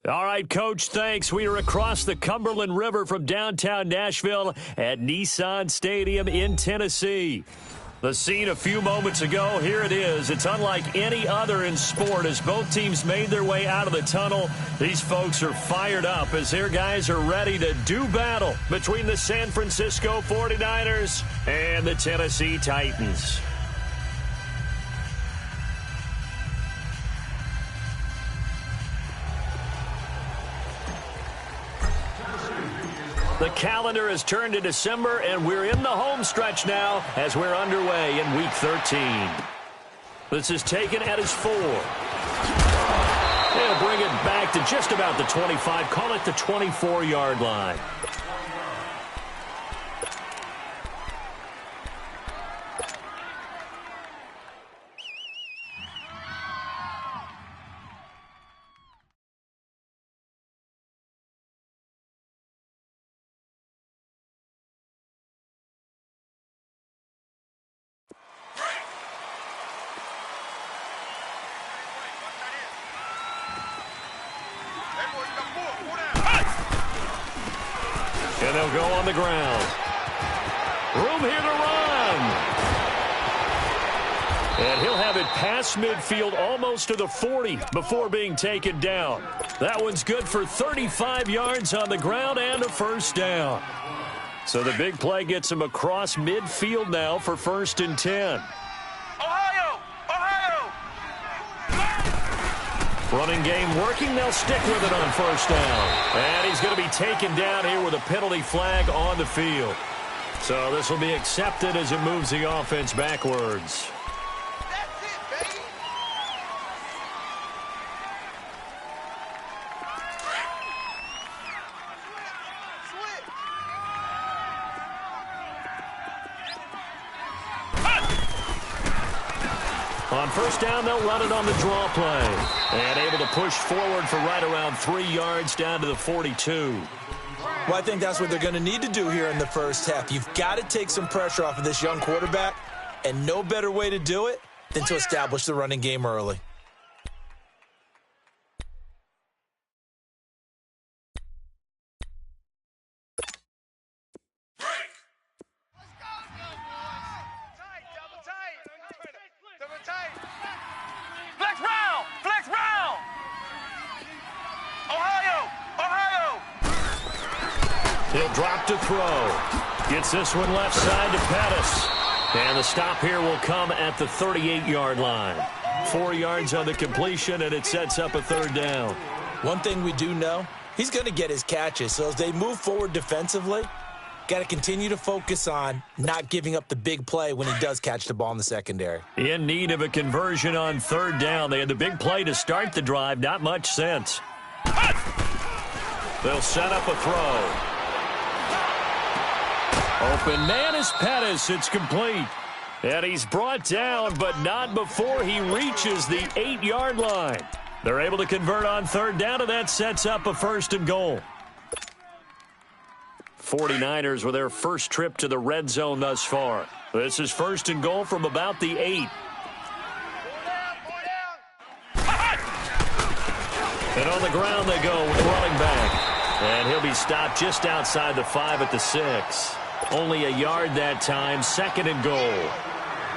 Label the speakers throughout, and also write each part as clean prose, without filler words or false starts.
Speaker 1: All right, Coach, thanks. We are across the Cumberland River from downtown Nashville at Nissan Stadium in Tennessee. The scene a few moments ago, here it is. It's unlike any other in sport as both teams made their way out of the tunnel. These folks are fired up as their guys are ready to do battle between the San Francisco 49ers and the Tennessee Titans. The calendar has turned to December, and we're in the home stretch now as we're underway in Week 13. This is taken at his 4. They'll bring it back to just about the 25, call it the 24-yard line. And they'll go on the ground. Room here to run. And he'll have it past midfield almost to the 40 before being taken down. That one's good for 35 yards on the ground and a first down. So the big play gets him across midfield now for 1st and 10. Running game working. They'll stick with it on 1st down. And he's going to be taken down here with a penalty flag on the field. So this will be accepted as it moves the offense backwards. On 1st down, they'll run it on the draw play. And able to push forward for right around 3 yards down to the 42.
Speaker 2: Well, I think that's what they're going to need to do here in the first half. You've got to take some pressure off of this young quarterback, and no better way to do it than to establish the running game early.
Speaker 1: He'll drop to throw. Gets this one left side to Pettis. And the stop here will come at the 38-yard line. 4 yards on the completion, and it sets up a 3rd down.
Speaker 2: One thing we do know, he's going to get his catches. So as they move forward defensively, got to continue to focus on not giving up the big play when he does catch the ball in the secondary.
Speaker 1: In need of a conversion on 3rd down. They had the big play to start the drive. Not much sense. They'll set up a throw. Open man is Pettis. It's complete. And he's brought down, but not before he reaches the 8-yard line. They're able to convert on 3rd down, and that sets up a 1st and goal. 49ers with their first trip to the red zone thus far. This is 1st and goal from about the 8. And on the ground they go with the running back. And he'll be stopped just outside the 5 at the 6. Only a yard that time, 2nd and goal.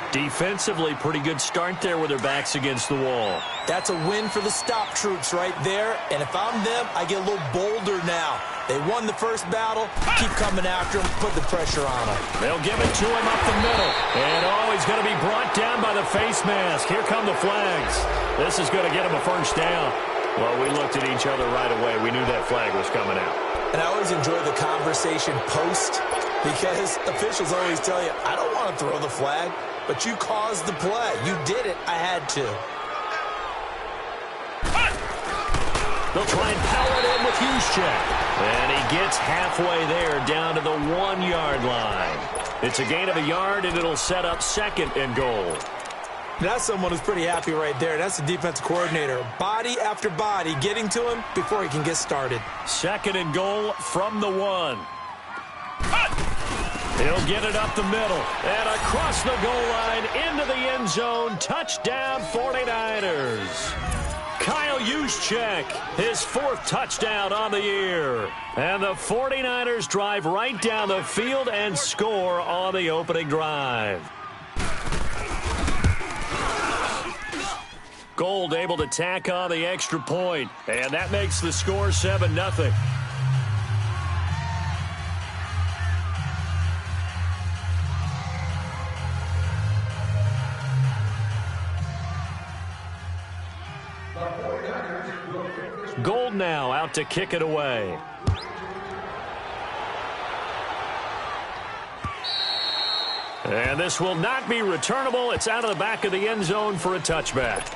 Speaker 1: Defensively, pretty good start there with their backs against the wall.
Speaker 2: That's a win for the stop troops right there. And if I'm them, I get a little bolder now. They won the first battle. Keep coming after him. Put the pressure on him.
Speaker 1: They'll give it to him up the middle. And, he's going to be brought down by the face mask. Here come the flags. This is going to get him a 1st down. Well, we looked at each other right away. We knew that flag was coming out.
Speaker 2: And I always enjoy the conversation post because officials always tell you, I don't want to throw the flag, but you caused the play. You did it. I had to.
Speaker 1: They'll try and power it in with Juszczyk. And he gets halfway there down to the 1-yard line. It's a gain of a yard, and it'll set up 2nd and goal.
Speaker 2: That's someone who's pretty happy right there. That's the defensive coordinator. Body after body getting to him before he can get started.
Speaker 1: 2nd and goal from the 1. He'll get it up the middle and across the goal line into the end zone. Touchdown 49ers. Kyle Juszczyk, his 4th touchdown on the year. And the 49ers drive right down the field and score on the opening drive. Gold able to tack on the extra point, and that makes the score 7-0. Gold now out to kick it away. And this will not be returnable. It's out of the back of the end zone for a touchback.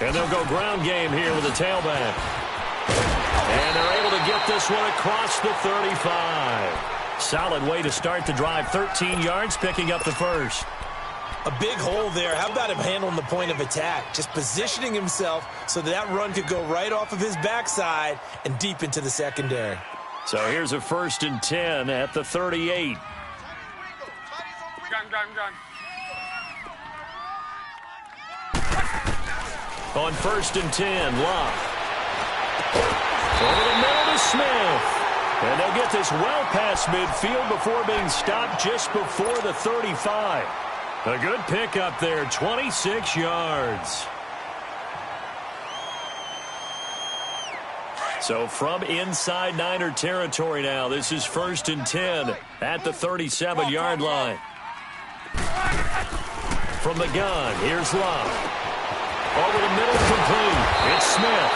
Speaker 1: And they'll go ground game here with a tailback. And they're able to get this one across the 35. Solid way to start the drive. 13 yards, picking up the first.
Speaker 2: A big hole there. How about him handling the point of attack? Just positioning himself so that run could go right off of his backside and deep into the secondary.
Speaker 1: So here's a 1st and 10 at the 38. On 1st and 10, Love. Over the middle to Smith. And they'll get this well past midfield before being stopped just before the 35. A good pickup there, 26 yards. So from inside Niner territory now, this is 1st and 10 at the 37-yard line. From the gun, here's Love. Over the middle, complete. It's Smith.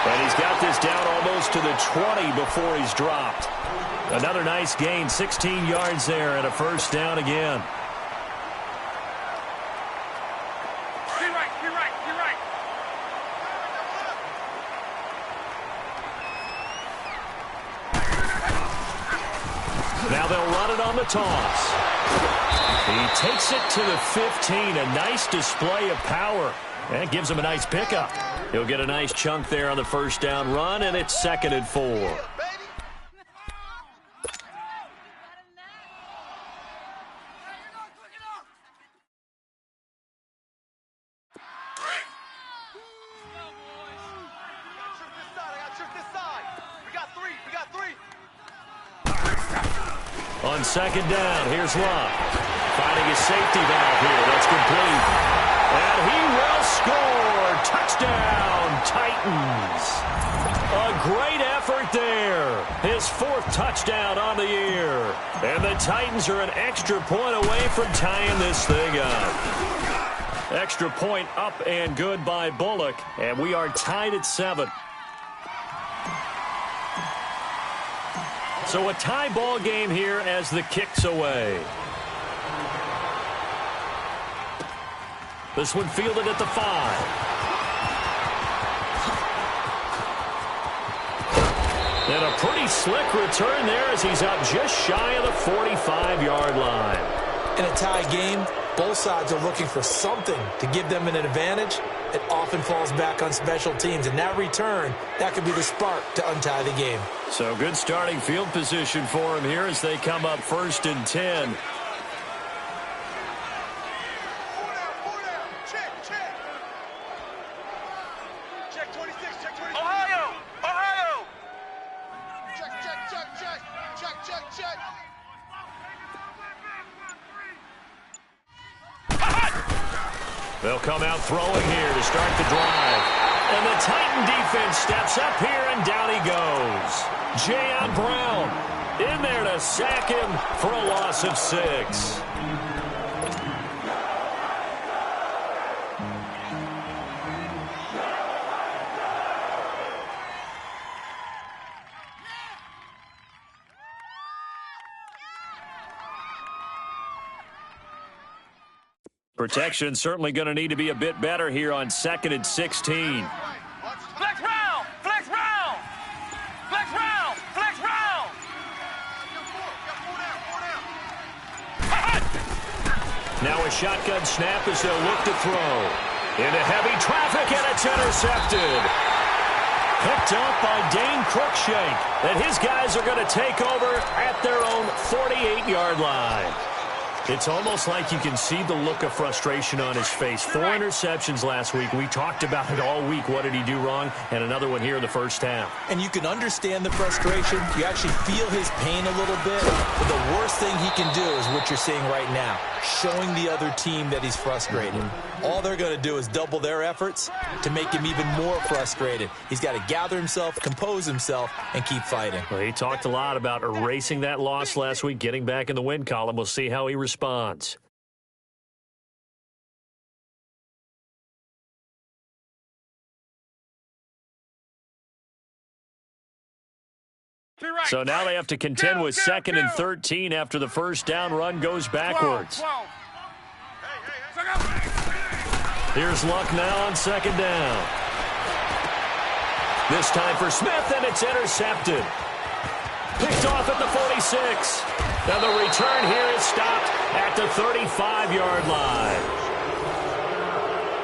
Speaker 1: And he's got this down almost to the 20 before he's dropped. Another nice gain, 16 yards there and a 1st down again.
Speaker 3: You're right.
Speaker 1: Now they'll run it on the toss. He takes it to the 15. A nice display of power. That gives him a nice pickup. He'll get a nice chunk there on the 1st down run, and it's 2nd and 4. On 2nd down, here's Love. Finding his safety valve here. That's complete. And he will score. Touchdown, Titans. A great effort there. His 4th touchdown on the year. And the Titans are an extra point away from tying this thing up. Extra point up and good by Bullock. And we are tied at 7. So a tie ball game here as the kick's away. This one fielded at the 5. And a pretty slick return there as he's up just shy of the 45-yard line.
Speaker 2: In a tie game, both sides are looking for something to give them an advantage. It often falls back on special teams. And that return, that could be the spark to untie the game.
Speaker 1: So good starting field position for him here as they come up 1st and 10. They'll come out throwing here to start the drive. And the Titan defense steps up here, and down he goes. Jayon Brown in there to sack him for a loss of 6. Protection certainly going to need to be a bit better here on 2nd and 16.
Speaker 3: Flex round! Flex round! Flex round! Flex round!
Speaker 1: Now a shotgun snap as they'll look to throw. Into heavy traffic, and it's intercepted. Picked up by Dane Cruikshank. And his guys are going to take over at their own 48-yard line. It's almost like you can see the look of frustration on his face. 4 interceptions last week. We talked about it all week. What did he do wrong? And another one here in the first half.
Speaker 2: And you can understand the frustration. You actually feel his pain a little bit. But the worst thing he can do is what you're seeing right now, showing the other team that he's frustrated. All they're going to do is double their efforts to make him even more frustrated. He's got to gather himself, compose himself, and keep fighting.
Speaker 1: Well, he talked a lot about erasing that loss last week, getting back in the win column. We'll see how he responds. So now they have to contend with 2nd and 13 after the first down run goes backwards. Here's Luck now on 2nd down. This time for Smith, and it's intercepted. Picked off at the 46. And the return here is stopped at the 35-yard line.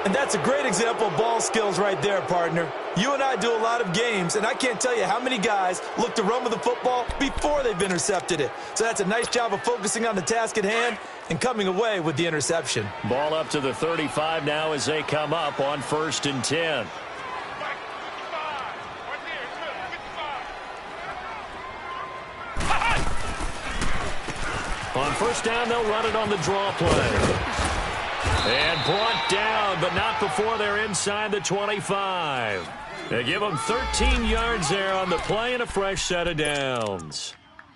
Speaker 2: And that's a great example of ball skills right there, partner. You and I do a lot of games, and I can't tell you how many guys look to run with the football before they've intercepted it. So that's a nice job of focusing on the task at hand and coming away with the interception.
Speaker 1: Ball up to the 35 now as they come up on 1st and 10. On 1st down, they'll run it on the draw play. And brought down, but not before they're inside the 25. They give them 13 yards there on the play and a fresh set of downs.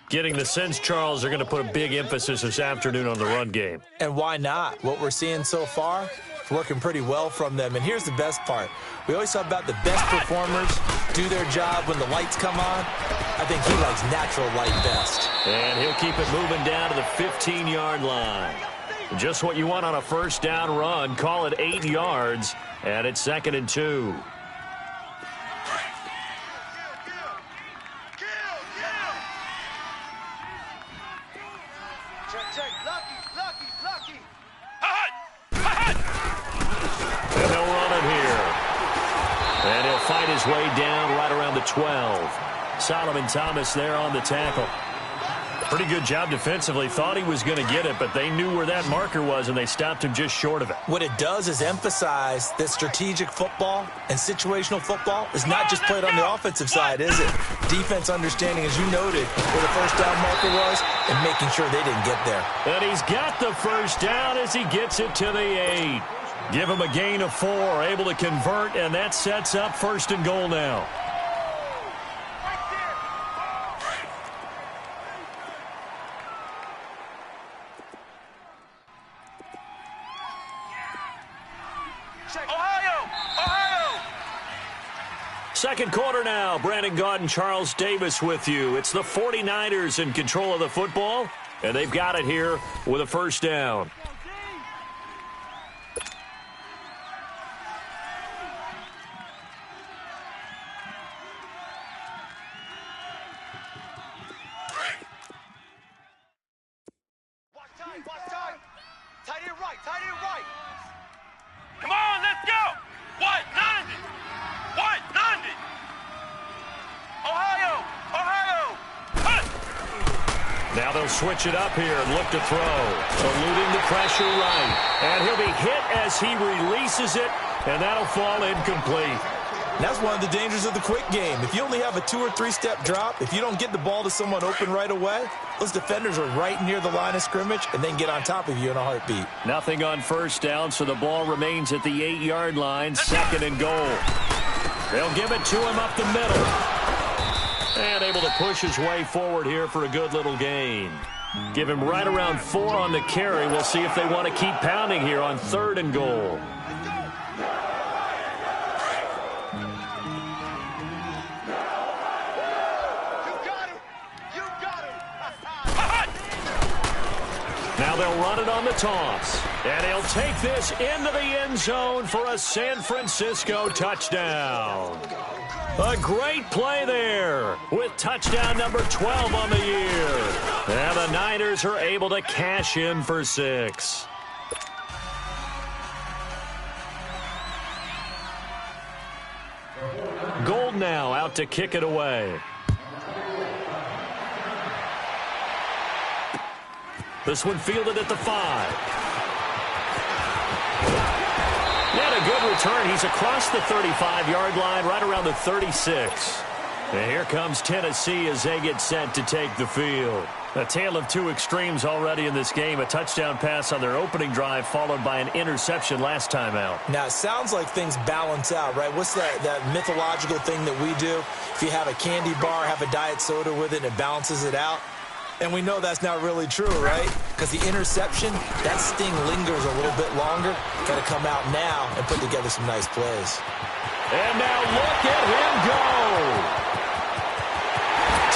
Speaker 1: Getting the sense, Charles, they're going to put a big emphasis this afternoon on the run game.
Speaker 2: And why not? What we're seeing so far, it's working pretty well from them. And here's the best part. We always talk about the best performers do their job when the lights come on. I think he likes natural light best.
Speaker 1: And he'll keep it moving down to the 15-yard line. Just what you want on a 1st down run. Call it 8 yards, and it's 2nd and 2. And they'll run it here. And he'll fight his way down right around the 12. Solomon Thomas there on the tackle. Pretty good job defensively. Thought he was going to get it, but they knew where that marker was, and they stopped him just short of it.
Speaker 2: What it does is emphasize that strategic football and situational football is not just played on the offensive side, is it? Defense understanding, as you noted, where the 1st down marker was and making sure they didn't get there.
Speaker 1: And he's got the 1st down as he gets it to the 8. Give him a gain of 4, able to convert, and that sets up 1st and goal now. Second quarter now. Brandon Gaud and Charles Davis with you. It's the 49ers in control of the football, and they've got it here with a 1st down.
Speaker 3: Come on, let's go! What? 90! What? 90! Ohio! Ohio! Huh.
Speaker 1: Now they'll switch it up here and look to throw. Eluding the pressure right. And he'll be hit as he releases it, and that'll fall incomplete.
Speaker 2: And that's one of the dangers of the quick game. If you only have a 2- or 3-step drop, if you don't get the ball to someone open right away, those defenders are right near the line of scrimmage and then get on top of you in a heartbeat.
Speaker 1: Nothing on 1st down, so the ball remains at the 8-yard line, 2nd and goal. They'll give it to him up the middle. And able to push his way forward here for a good little gain. Give him right around 4 on the carry. We'll see if they want to keep pounding here on 3rd and goal. Now they'll run it on the toss. And he'll take this into the end zone for a San Francisco touchdown. A great play there with touchdown number 12 on the year. And the Niners are able to cash in for 6. now out to kick it away. This one fielded at the 5. And a good return. He's across the 35-yard line, right around the 36. And here comes Tennessee as they get set to take the field. A tale of two extremes already in this game. A touchdown pass on their opening drive, followed by an interception last time out.
Speaker 2: Now, it sounds like things balance out, right? What's that mythological thing that we do? If you have a candy bar, have a diet soda with it, it balances it out. And we know that's not really true, right? Because the interception, that sting lingers a little bit longer. Got to come out now and put together some nice plays.
Speaker 1: And now look at him go.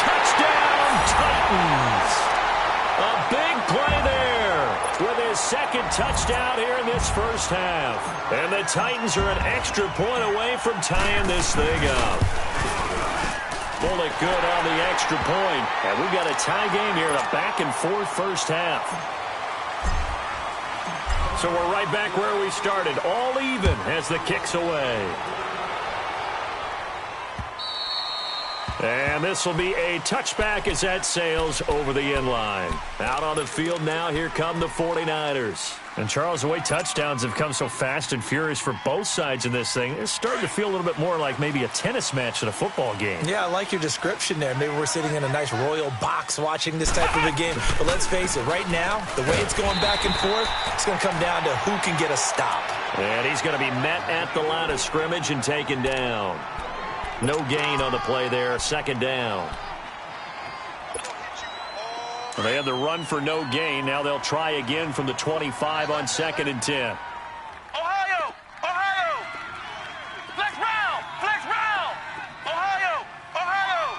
Speaker 1: Touchdown, Titans. A big play there with his second touchdown here in this first half. And the Titans are an extra point away from tying this thing up. Bullock good on the extra point. And we've got a tie game here in a back-and-forth first half. So we're right back where we started, all even as the kick's away. And this will be a touchback as that sails over the end line. Out on the field now, here come the 49ers. And, Charles, the way touchdowns have come so fast and furious for both sides in this thing, it's starting to feel a little bit more like maybe a tennis match at a football game.
Speaker 2: Yeah, I like your description there. Maybe we're sitting in a nice royal box watching this type of a game. But let's face it, right now, the way it's going back and forth, it's going to come down to who can get a stop.
Speaker 1: And he's going to be met at the line of scrimmage and taken down. No gain on the play there, second down. They had the run for no gain. Now they'll try again from the 25 on 2nd and 10.
Speaker 3: Ohio! Ohio! Flex round! Flex round! Ohio! Ohio!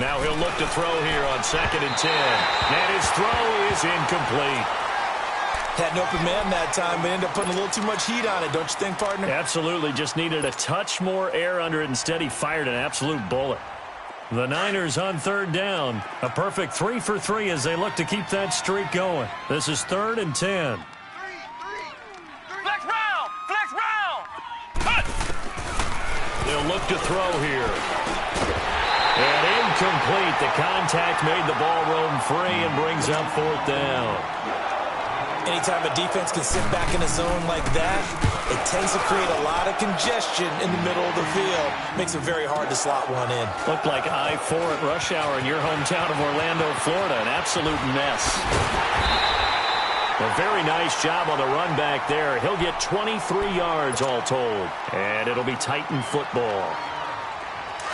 Speaker 1: Now he'll look to throw here on 2nd and 10. And his throw is incomplete.
Speaker 2: Had an open man that time, but ended up putting a little too much heat on it, don't you think, partner?
Speaker 1: Absolutely. Just needed a touch more air under it. Instead, he fired an absolute bullet. The Niners on 3rd down. A perfect 3 for 3 as they look to keep that streak going. This is 3rd and 10.
Speaker 3: Flex round! Flex round! Cut!
Speaker 1: They'll look to throw here. And incomplete. The contact made the ball roam free and brings up 4th down.
Speaker 2: Anytime a defense can sit back in a zone like that, it tends to create a lot of congestion in the middle of the field. Makes it very hard to slot one in.
Speaker 1: Looked like I-4 at rush hour in your hometown of Orlando, Florida. An absolute mess. A very nice job on the run back there. He'll get 23 yards all told. And it'll be Titan football.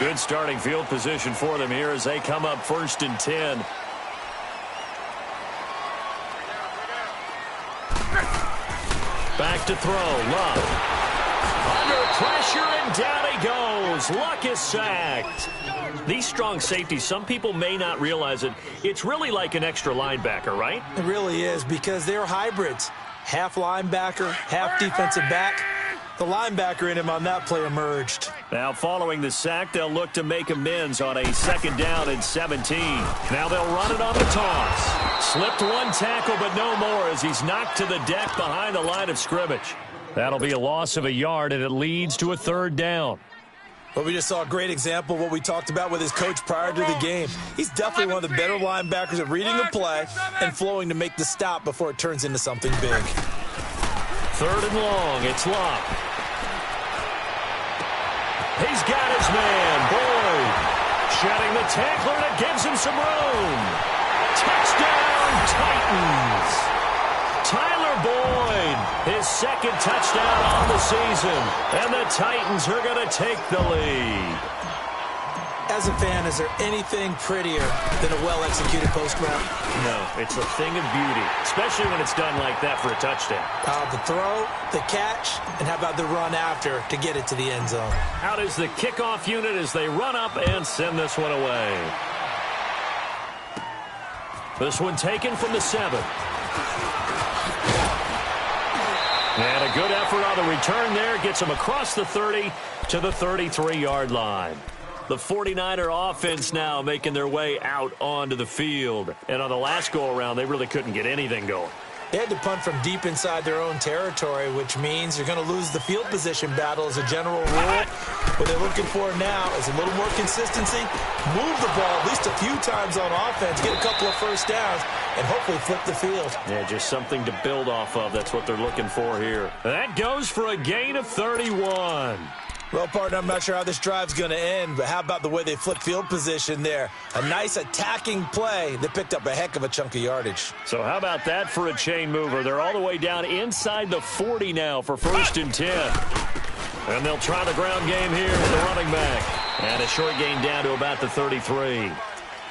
Speaker 1: Good starting field position for them here as they come up 1st and 10. Back to throw. Luck. Under pressure, and down he goes. Luck is sacked. These strong safeties, some people may not realize it. It's really like an extra linebacker, right?
Speaker 2: It really is, because they're hybrids. Half linebacker, half defensive back. The linebacker in him on that play emerged.
Speaker 1: Now following the sack, they'll look to make amends on a 2nd down and 17. Now they'll run it on the toss. Slipped one tackle, but no more as he's knocked to the deck behind the line of scrimmage. That'll be a loss of a yard, and it leads to a 3rd down.
Speaker 2: Well, we just saw a great example of what we talked about with his coach prior to the game. He's definitely one of the better linebackers at reading a play and flowing to make the stop before it turns into something big.
Speaker 1: 3rd and long. It's Locke. He's got his man, Boyd. Shedding the tackler, and it gives him some room. Touchdown, Titans. Tyler Boyd, his 2nd touchdown on the season. And the Titans are going to take the lead.
Speaker 2: As a fan, is there anything prettier than a well-executed post route?
Speaker 1: No, it's a thing of beauty, especially when it's done like that for a touchdown.
Speaker 2: The throw, the catch, and how about the run after to get it to the end zone?
Speaker 1: Out is the kickoff unit as they run up and send this one away. This one taken from the 7. And a good effort on the return there. Gets him across the 30 to the 33-yard line. The 49er offense now making their way out onto the field. And on the last go-around, they really couldn't get anything going.
Speaker 2: They had to punt from deep inside their own territory, which means you're going to lose the field position battle as a general rule. What they're looking for now is a little more consistency, move the ball at least a few times on offense, get a couple of first downs, and hopefully flip the field.
Speaker 1: Yeah, just something to build off of. That's what they're looking for here. That goes for a gain of 31.
Speaker 2: Well, partner, I'm not sure how this drive's going to end, but how about the way they flip field position there? A nice attacking play that picked up a heck of a chunk of yardage.
Speaker 1: So how about that for a chain mover? They're all the way down inside the 40 now for 1st and 10. And they'll try the ground game here with the running back. And a short gain down to about the 33.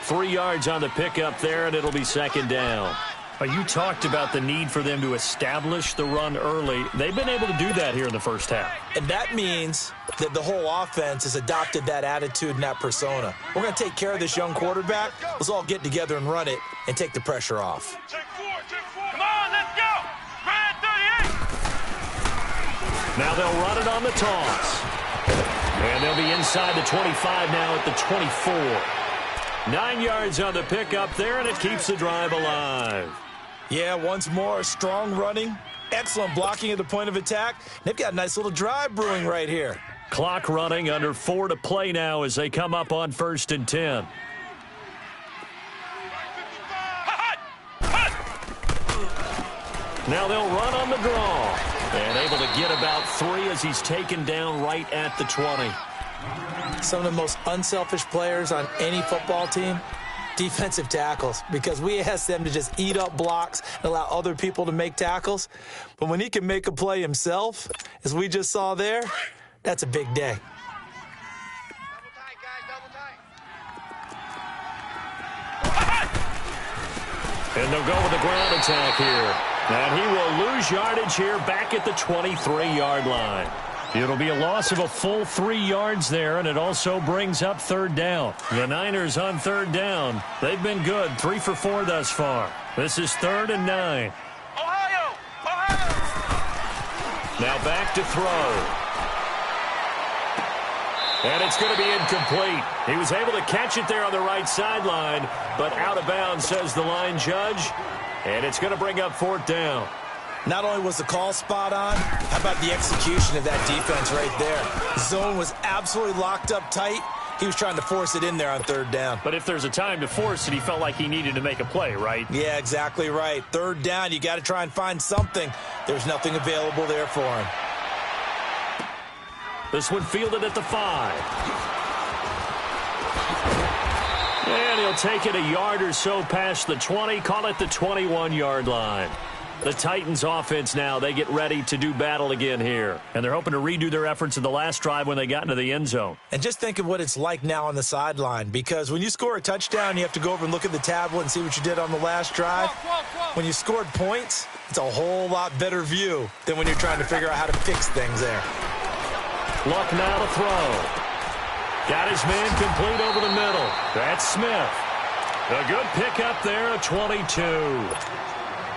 Speaker 1: 3 yards on the pickup there, and it'll be 2nd down. You talked about the need for them to establish the run early. They've been able to do that here in the first half.
Speaker 2: And that means that the whole offense has adopted that attitude and that persona. We're going to take care of this young quarterback. Let's all get together and run it and take the pressure off.
Speaker 3: Come on, let's go. Red 38.
Speaker 1: Now they'll run it on the toss. And they'll be inside the 25 now at the 24. 9 yards on the pickup there, and it keeps the drive alive.
Speaker 2: Yeah, once more, strong running, excellent blocking at the point of attack. They've got a nice little drive brewing right here.
Speaker 1: Clock running, under 4 to play now as they come up on 1st and 10. Now they'll run on the draw. And able to get about 3 as he's taken down right at the 20.
Speaker 2: Some of the most unselfish players on any football team, defensive tackles, because we ask them to just eat up blocks and allow other people to make tackles. But when he can make a play himself, as we just saw there, that's a big day.
Speaker 1: And they'll go with the ground attack here. And he will lose yardage here back at the 23-yard line. It'll be a loss of a full 3 yards there, and it also brings up 3rd down. The Niners on 3rd down. They've been good, 3 for 4 thus far. This is 3rd and 9.
Speaker 3: Ohio!
Speaker 1: Now back to throw. And it's going to be incomplete. He was able to catch it there on the right sideline, but out of bounds, says the line judge. And it's going to bring up 4th down.
Speaker 2: Not only was the call spot on, how about the execution of that defense right there? Zone was absolutely locked up tight. He was trying to force it in there on 3rd down.
Speaker 1: But if there's a time to force it, he felt like he needed to make a play, right?
Speaker 2: Yeah, exactly right. 3rd down, you got to try and find something. There's nothing available there for him.
Speaker 1: This one fielded at the 5. And he'll take it a yard or so past the 20, call it the 21-yard line. The Titans offense now, they get ready to do battle again here. And they're hoping to redo their efforts in the last drive when they got into the end zone.
Speaker 2: And just think of what it's like now on the sideline, because when you score a touchdown, you have to go over and look at the tablet and see what you did on the last drive. When you scored points, it's a whole lot better view than when you're trying to figure out how to fix things there.
Speaker 1: Luck now to throw. Got his man complete over the middle. That's Smith. A good pickup there, a 22.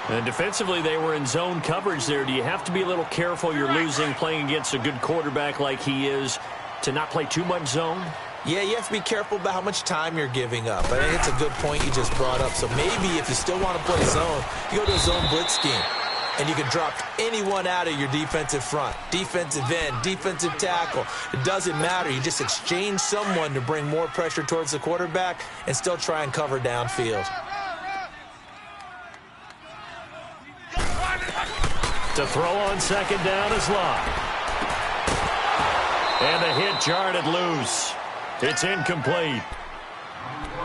Speaker 1: And defensively, they were in zone coverage there. Do you have to be a little careful? You're losing, playing against a good quarterback like he is, to not play too much zone?
Speaker 2: Yeah, you have to be careful about how much time you're giving up. I think it's a good point you just brought up. So maybe if you still want to play zone, you go to a zone blitz scheme. And you can drop anyone out of your defensive front, defensive end, defensive tackle. It doesn't matter. You just exchange someone to bring more pressure towards the quarterback and still try and cover downfield.
Speaker 1: To throw on 2nd down is Locke. And the hit jarred it loose. It's incomplete.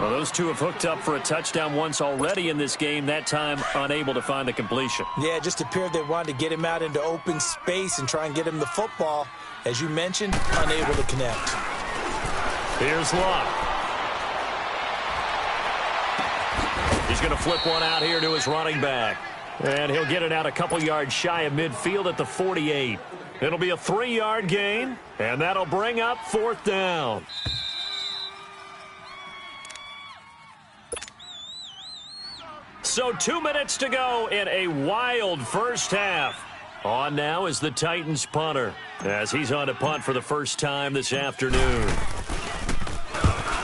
Speaker 1: Well, those two have hooked up for a touchdown once already in this game, that time unable to find the completion.
Speaker 2: Yeah, it just appeared they wanted to get him out into open space and try and get him the football. As you mentioned, unable to connect.
Speaker 1: Here's Locke. He's going to flip one out here to his running back. And he'll get it out a couple yards shy of midfield at the 48. It'll be a 3-yard gain, and that'll bring up 4th down. So 2 minutes to go in a wild first half. On now is the Titans punter, as he's on to punt for the first time this afternoon.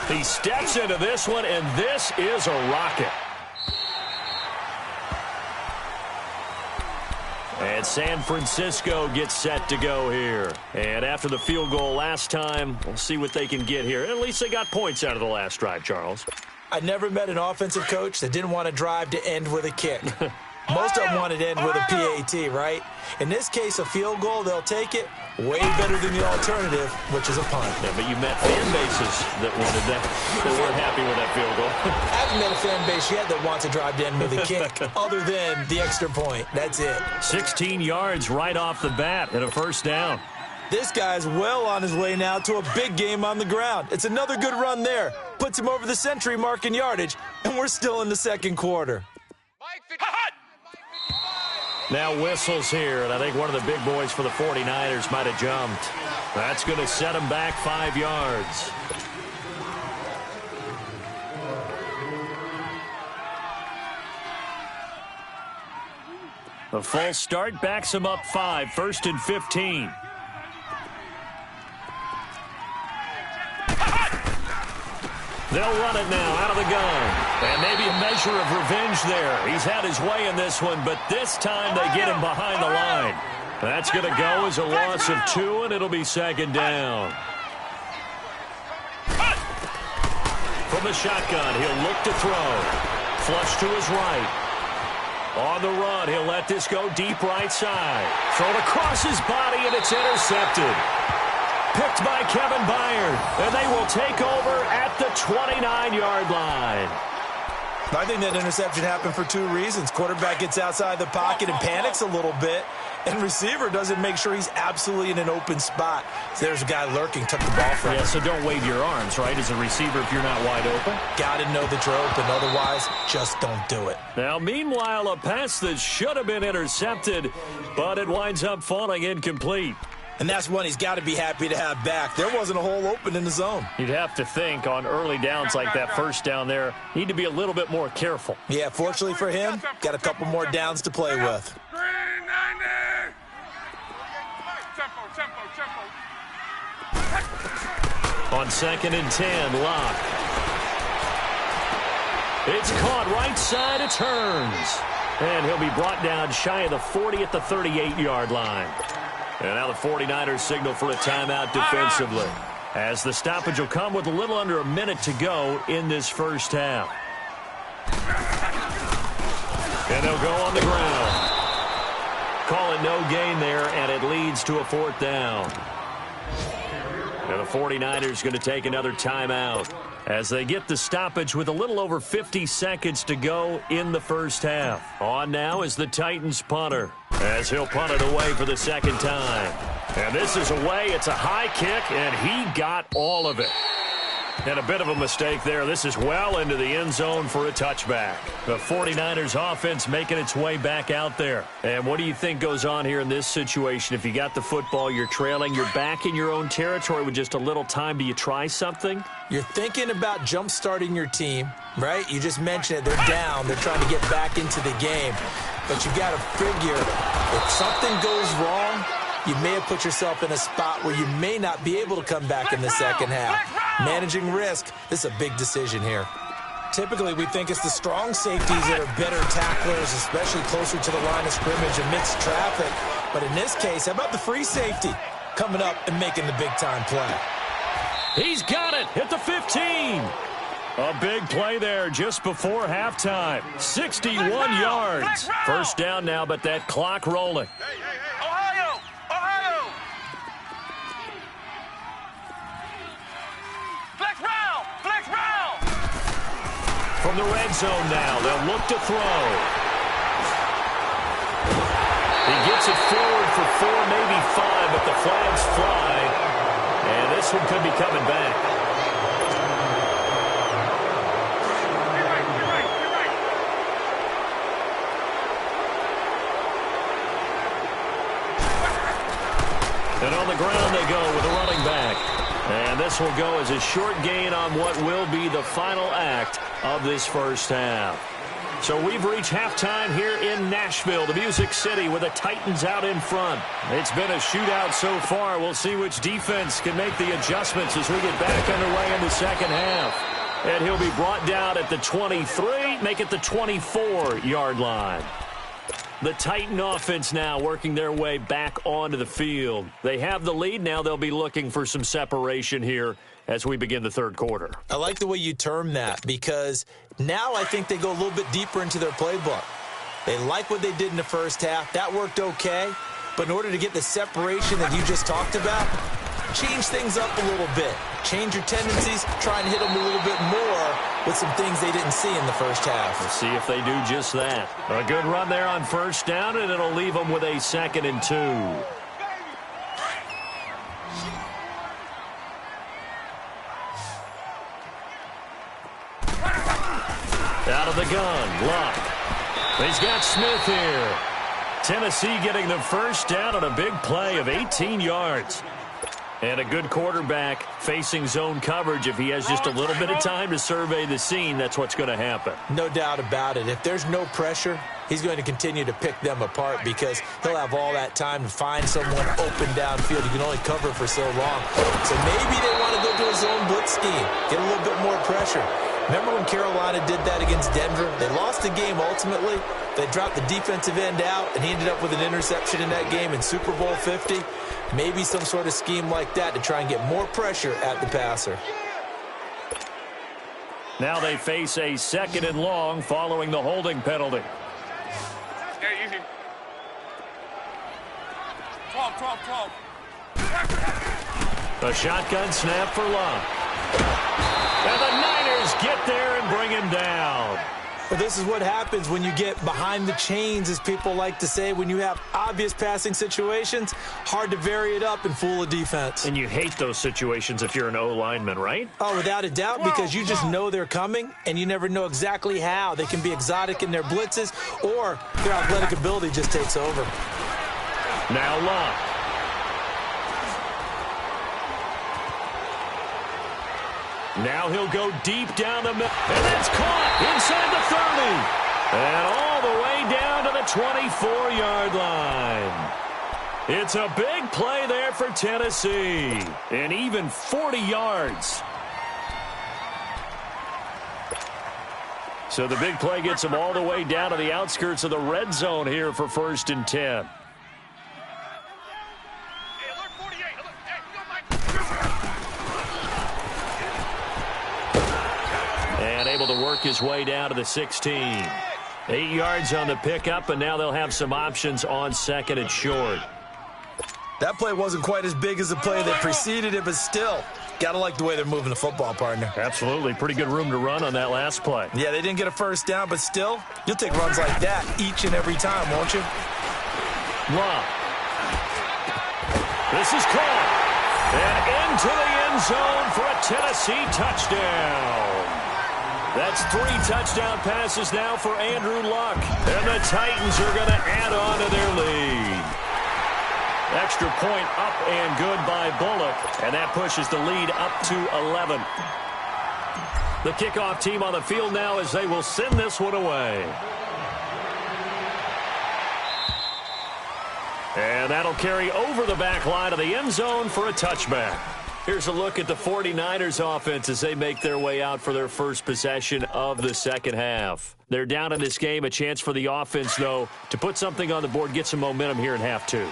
Speaker 1: He steps into this one, and this is a rocket. And San Francisco gets set to go here. And after the field goal last time, we'll see what they can get here. At least they got points out of the last drive, Charles.
Speaker 2: I never met an offensive coach that didn't want to drive to end with a kick. Most of them wanted to end with a PAT, right? In this case, a field goal, they'll take it. Way better than the alternative, which is a punt.
Speaker 1: Yeah, but you met fan bases that wanted that, that weren't happy with that field goal.
Speaker 2: I haven't met a fan base yet that wants to drive to end with a kick, other than the extra point. That's it.
Speaker 1: 16 yards right off the bat and a first down.
Speaker 2: This guy's well on his way now to a big game on the ground. It's another good run there. Puts him over the century mark in yardage, and we're still in the second quarter.
Speaker 1: Now whistles here, and I think one of the big boys for the 49ers might have jumped. That's going to set him back 5 yards. The false start backs him up 5, 1st and 15. They'll run it now out of the gun. And maybe a measure of revenge there. He's had his way in this one, but this time they get him behind the line. That's going to go as a loss of 2, and it'll be second down. From the shotgun, he'll look to throw. Flush to his right. On the run, he'll let this go deep right side. Thrown across his body, and it's intercepted. Picked by Kevin Byard, and they will take over at the 29-yard line.
Speaker 2: I think that interception happened for 2 reasons. Quarterback gets outside the pocket and panics a little bit, and receiver doesn't make sure he's absolutely in an open spot. So there's a guy lurking, took the ball from him.
Speaker 1: Yeah, so don't wave your arms, right, as a receiver if you're not wide open.
Speaker 2: Got to know that you're open, otherwise just don't do it.
Speaker 1: Now, meanwhile, a pass that should have been intercepted, but it winds up falling incomplete.
Speaker 2: And that's one he's got to be happy to have back. There wasn't a hole open in the zone.
Speaker 1: You'd have to think on early downs like that first down there, need to be a little bit more careful.
Speaker 2: Yeah, fortunately for him, got a couple more downs to play with.
Speaker 1: On 2nd and 10, Locke. It's caught right side, it turns. And he'll be brought down shy of the 40 at the 38-yard line. And now the 49ers signal for a timeout defensively, as the stoppage will come with a little under a minute to go in this first half. And they'll go on the ground. Call it no gain there, and it leads to a 4th down. And the 49ers going to take another timeout as they get the stoppage with a little over 50 seconds to go in the first half. On now is the Titans punter, as he'll punt it away for the second time. And this is away. It's a high kick, and he got all of it. And a bit of a mistake there. This is well into the end zone for a touchback. The 49ers offense making its way back out there. And what do you think goes on here in this situation? If you got the football, you're trailing, you're back in your own territory with just a little time. Do you try something?
Speaker 2: You're thinking about jump-starting your team, right? You just mentioned it. They're down. They're trying to get back into the game. But you got to figure, if something goes wrong, you may have put yourself in a spot where you may not be able to come back in the second half. Managing risk, this is a big decision here. Typically, we think it's the strong safeties that are better tacklers, especially closer to the line of scrimmage amidst traffic. But in this case, how about the free safety coming up and making the big-time play?
Speaker 1: He's got it at the 15. A big play there just before halftime. 61 yards. First down now, but that clock rolling.
Speaker 3: Ohio! Ohio! Flex round! Flex round!
Speaker 1: From the red zone now, they'll look to throw. He gets it forward for 4, maybe 5, but the flags fly. And this one could be coming back. And on the ground they go with a running back. And this will go as a short gain on what will be the final act of this first half. So we've reached halftime here in Nashville, the Music City, with the Titans out in front. It's been a shootout so far. We'll see which defense can make the adjustments as we get back underway in the second half. And he'll be brought down at the 23, make it the 24-yard line. The Titan offense now working their way back onto the field. They have the lead. Now they'll be looking for some separation here as we begin the third quarter.
Speaker 2: I like the way you term that because now I think they go a little bit deeper into their playbook. They like what they did in the first half. That worked okay. But in order to get the separation that you just talked about, change things up a little bit. Change your tendencies. Try and hit them a little bit more with some things they didn't see in the first half.
Speaker 1: We'll see if they do just that. A good run there on first down, and it'll leave them with a 2nd and 2. Out of the gun, Luck. He's got Smith here. Tennessee getting the first down on a big play of 18 yards. And a good quarterback facing zone coverage. If he has just a little bit of time to survey the scene, that's what's going to happen.
Speaker 2: No doubt about it. If there's no pressure, he's going to continue to pick them apart because he'll have all that time to find someone open downfield. He can only cover for so long. So maybe they want to go to a zone blitz scheme, get a little bit more pressure. Remember when Carolina did that against Denver? They lost the game ultimately. They dropped the defensive end out, and he ended up with an interception in that game in Super Bowl 50. Maybe some sort of scheme like that to try and get more pressure at the passer.
Speaker 1: Now they face a 2nd and long following the holding penalty.
Speaker 3: Hey, easy. 12.
Speaker 1: A shotgun snap for Luck. And the Niners get there and bring him down.
Speaker 2: Well, this is what happens when you get behind the chains, as people like to say. When you have obvious passing situations, hard to vary it up and fool a defense.
Speaker 1: And you hate those situations if you're an O-lineman, right?
Speaker 2: Oh, without a doubt, because you just know they're coming, and you never know exactly how. They can be exotic in their blitzes, or their athletic ability just takes over.
Speaker 1: Now Luck. Now he'll go deep down the middle. And that's caught inside the 30. And all the way down to the 24-yard line. It's a big play there for Tennessee. And even 40 yards. So the big play gets them all the way down to the outskirts of the red zone here for 1st and 10. And able to work his way down to the 16. 8 yards on the pickup, and now they'll have some options on 2nd and short.
Speaker 2: That play wasn't quite as big as the play that preceded it, but still, got to like the way they're moving the football, partner.
Speaker 1: Absolutely. Pretty good room to run on that last play.
Speaker 2: Yeah, they didn't get a first down, but still, you'll take runs like that each and every time, won't you?
Speaker 1: Luck. This is caught. And into the end zone for a Tennessee touchdown. That's 3 touchdown passes now for Andrew Luck. And the Titans are going to add on to their lead. Extra point up and good by Bullock. And that pushes the lead up to 11. The kickoff team on the field now as they will send this one away. And that'll carry over the back line of the end zone for a touchback. Here's a look at the 49ers offense as they make their way out for their first possession of the second half. They're down in this game. A chance for the offense, though, to put something on the board, get some momentum here in half 2.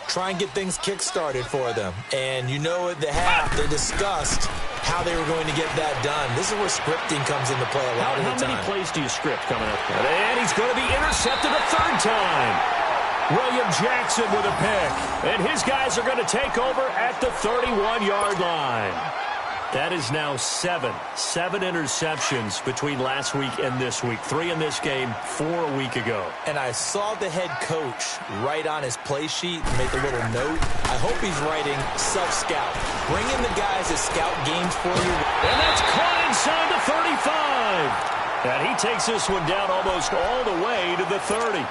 Speaker 2: Try and get things kick-started for them. And you know at the half, they discussed how they were going to get that done. This is where scripting comes into play a lot of the time.
Speaker 1: How many plays do you script coming up? And he's going to be intercepted a 3rd time. William Jackson with a pick. And his guys are going to take over at the 31-yard line. That is now 7 interceptions between last week and this week. 3 in this game, 4 a week ago. And
Speaker 2: I saw the head coach write on his play sheet and make a little note. I hope he's writing self-scout. Bring in the guys that scout games for you.
Speaker 1: And that's caught inside the 35. And he takes this one down almost all the way to the 30.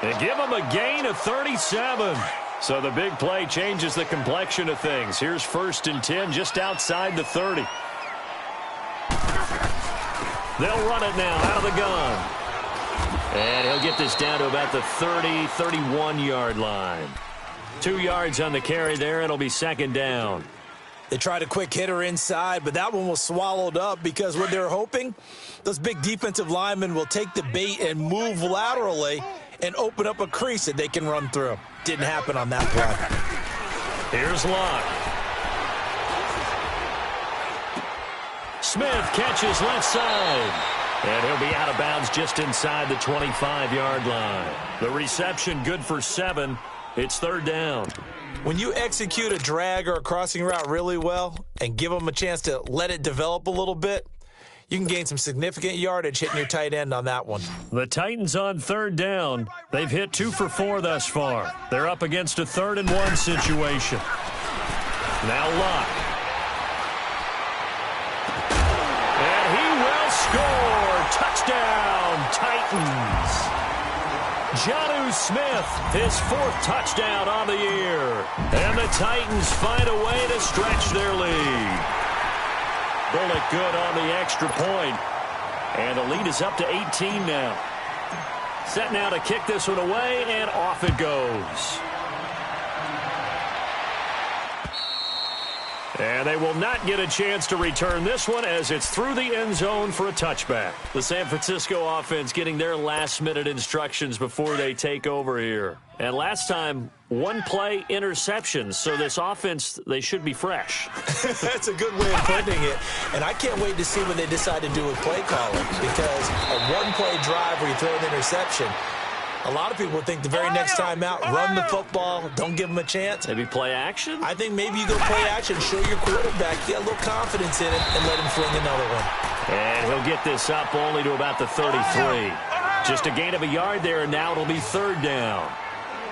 Speaker 1: And give him a gain of 37. So the big play changes the complexion of things. Here's 1st and 10 just outside the 30. They'll run it now out of the gun. And he'll get this down to about the 30, 31-yard line. 2 yards on the carry there. It'll be 2nd down.
Speaker 2: They tried a quick hitter inside, but that one was swallowed up because what they're hoping, those big defensive linemen will take the bait and move laterally and open up a crease that they can run through. Didn't happen on that play.
Speaker 1: Here's Locke. Smith catches left side. And he'll be out of bounds just inside the 25-yard line. The reception good for 7. It's third down.
Speaker 2: When you execute a drag or a crossing route really well and give them a chance to let it develop a little bit, you can gain some significant yardage hitting your tight end on that one.
Speaker 1: The Titans on third down. They've hit 2 for 4 thus far. They're up against a 3rd-and-1 situation. Now Locke. And he will score. Touchdown, Titans. Jonnu Smith, his 4th touchdown on the year. And the Titans find a way to stretch their lead. Bullock good on the extra point. And the lead is up to 18 now. Set now to kick this one away, and off it goes. And they will not get a chance to return this one as it's through the end zone for a touchback. The San Francisco offense getting their last-minute instructions before they take over here. And last time, 1-play interceptions, so this offense, they should be fresh.
Speaker 2: That's a good way of putting it. And I can't wait to see what they decide to do with play calling, because a 1-play drive where you throw an interception, a lot of people think the very next time out, run the football, don't give them a chance.
Speaker 1: Maybe play action?
Speaker 2: I think maybe you go play action, show your quarterback, get a little confidence in it, and let him fling another one.
Speaker 1: And he'll get this up only to about the 33. Just a gain of a yard there, and now it'll be third down.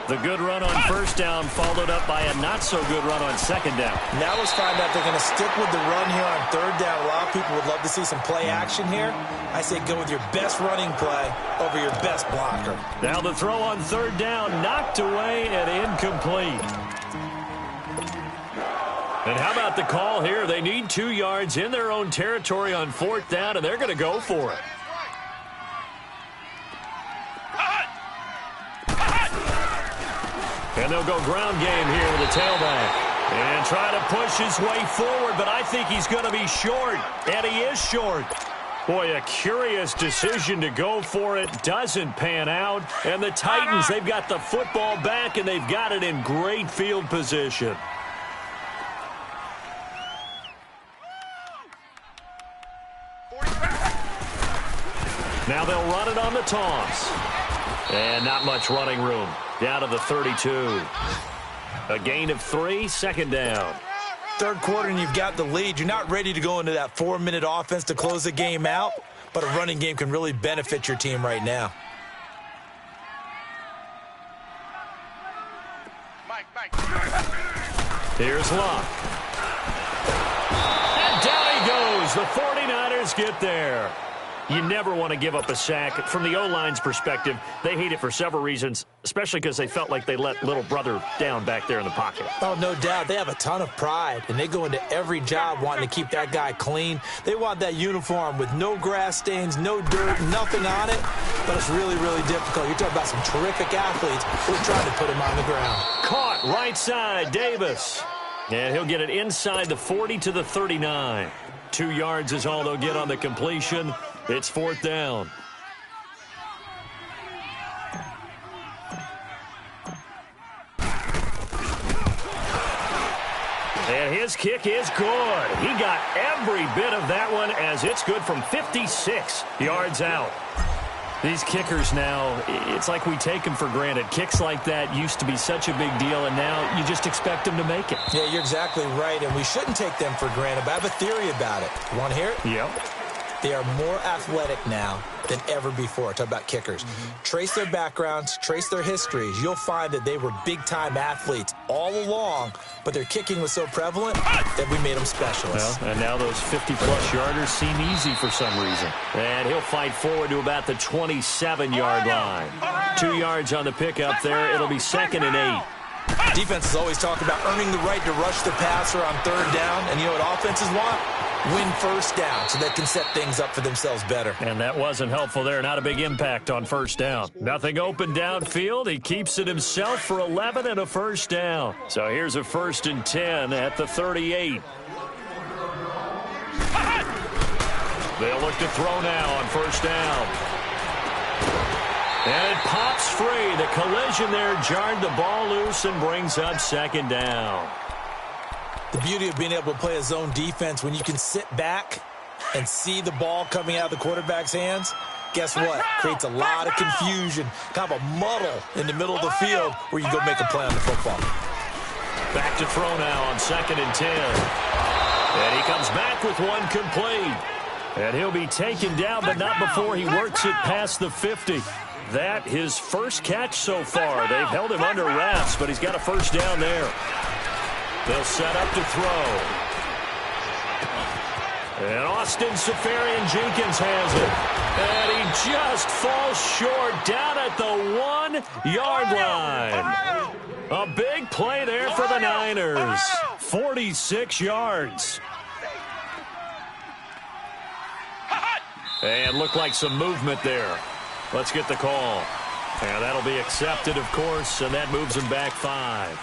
Speaker 1: The good run on first down followed up by a not-so-good run on second down.
Speaker 2: Now let's find out they're going to stick with the run here on third down. A lot of people would love to see some play action here. I say go with your best running play over your best blocker.
Speaker 1: Now the throw on third down, knocked away and incomplete. And how about the call here? They need 2 yards in their own territory on 4th down, and they're going to go for it. And they'll go ground game here with the tailback. And try to push his way forward, but I think he's going to be short. And he is short. Boy, a curious decision to go for it. Doesn't pan out. And the Titans, they've got the football back, and they've got it in great field position. Now they'll run it on the toss. And not much running room. Down to the 32. A gain of 3, second down.
Speaker 2: Third quarter and you've got the lead. You're not ready to go into that 4-minute offense to close the game out, but a running game can really benefit your team right now.
Speaker 1: Here's Locke. And down he goes. The 49ers get there. You never want to give up a sack. From the O-line's perspective, they hate it for several reasons, especially because they felt like they let little brother down back there in the pocket.
Speaker 2: Oh, no doubt. They have a ton of pride, and they go into every job wanting to keep that guy clean. They want that uniform with no grass stains, no dirt, nothing on it, but it's really, really difficult. You're talking about some terrific athletes. We're trying to put him on the ground.
Speaker 1: Caught right side, Davis. And he'll get it inside the 40 to the 39. 2 yards is all they'll get on the completion. It's 4th down. And his kick is good. He got every bit of that one as it's good from 56 yards out. These kickers now, it's like we take them for granted. Kicks like that used to be such a big deal, and now you just expect them to make it.
Speaker 2: Yeah, you're exactly right, and we shouldn't take them for granted, but I have a theory about it. You want to hear it?
Speaker 1: Yep.
Speaker 2: They are more athletic now than ever before. Talk about kickers. Trace their backgrounds, trace their histories. You'll find that they were big-time athletes all along, but their kicking was so prevalent that we made them specialists.
Speaker 1: Well, and now those 50-plus yarders seem easy for some reason. And he'll fight forward to about the 27-yard line. 2 yards on the pickup there. It'll be 2nd and 8.
Speaker 2: Defenses always talk about earning the right to rush the passer on third down, and you know what offenses want? Win first down so they can set things up for themselves better.
Speaker 1: And that wasn't helpful there. Not a big impact on first down. Nothing open downfield. He keeps it himself for 11 and a first down. So here's a 1st and 10 at the 38. They'll look to throw now on first down. And it pops free. The collision there jarred the ball loose and brings up second down.
Speaker 2: The beauty of being able to play a zone defense when you can sit back and see the ball coming out of the quarterback's hands, guess what? Creates a lot of confusion, kind of a muddle in the middle of the field where you can go make a play on the football.
Speaker 1: Back to throw now on 2nd and 10. And he comes back with one complete. And he'll be taken down, but not before he works it past the 50. That his first catch so far. They've held him under wraps, but he's got a first down there. They'll set up to throw. And Austin Safarian-Jenkins has it. And he just falls short down at the 1-yard line. A big play there for the Niners. 46 yards. And looked like some movement there. Let's get the call. And that'll be accepted, of course, and that moves him back 5.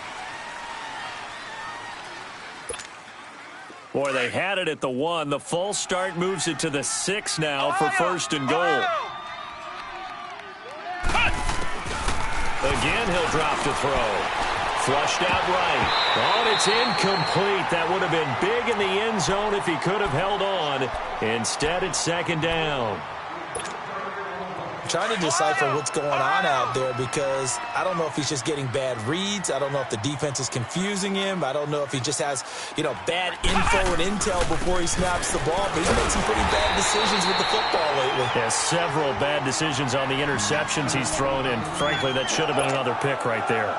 Speaker 1: Boy, they had it at the 1. The false start moves it to the 6 now for 1st and goal. Again, he'll drop to throw. Flushed out right. Oh, and it's incomplete. That would have been big in the end zone if he could have held on. Instead, it's 2nd down.
Speaker 2: Trying to decipher what's going on out there because I don't know if he's just getting bad reads. I don't know if the defense is confusing him. I don't know if he just has, bad info and intel before he snaps the ball. But he's made some pretty bad decisions with the football lately.
Speaker 1: Yeah, several bad decisions on the interceptions he's thrown in. Frankly, that should have been another pick right there.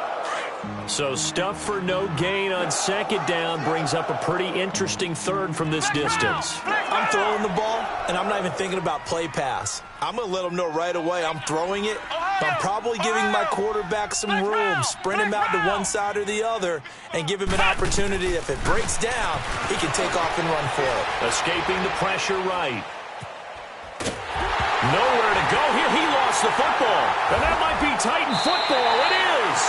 Speaker 1: So stuff for no gain on 2nd down brings up a pretty interesting 3rd from this distance.
Speaker 2: I'm throwing the ball, and I'm not even thinking about play pass. I'm going to let them know right away I'm throwing it. But I'm probably giving my quarterback some room, sprint him out to one side or the other, and give him an opportunity. If it breaks down, he can take off and run for it.
Speaker 1: Escaping the pressure right. Nowhere to go here. He lost the football. And that might be Titan football. It is.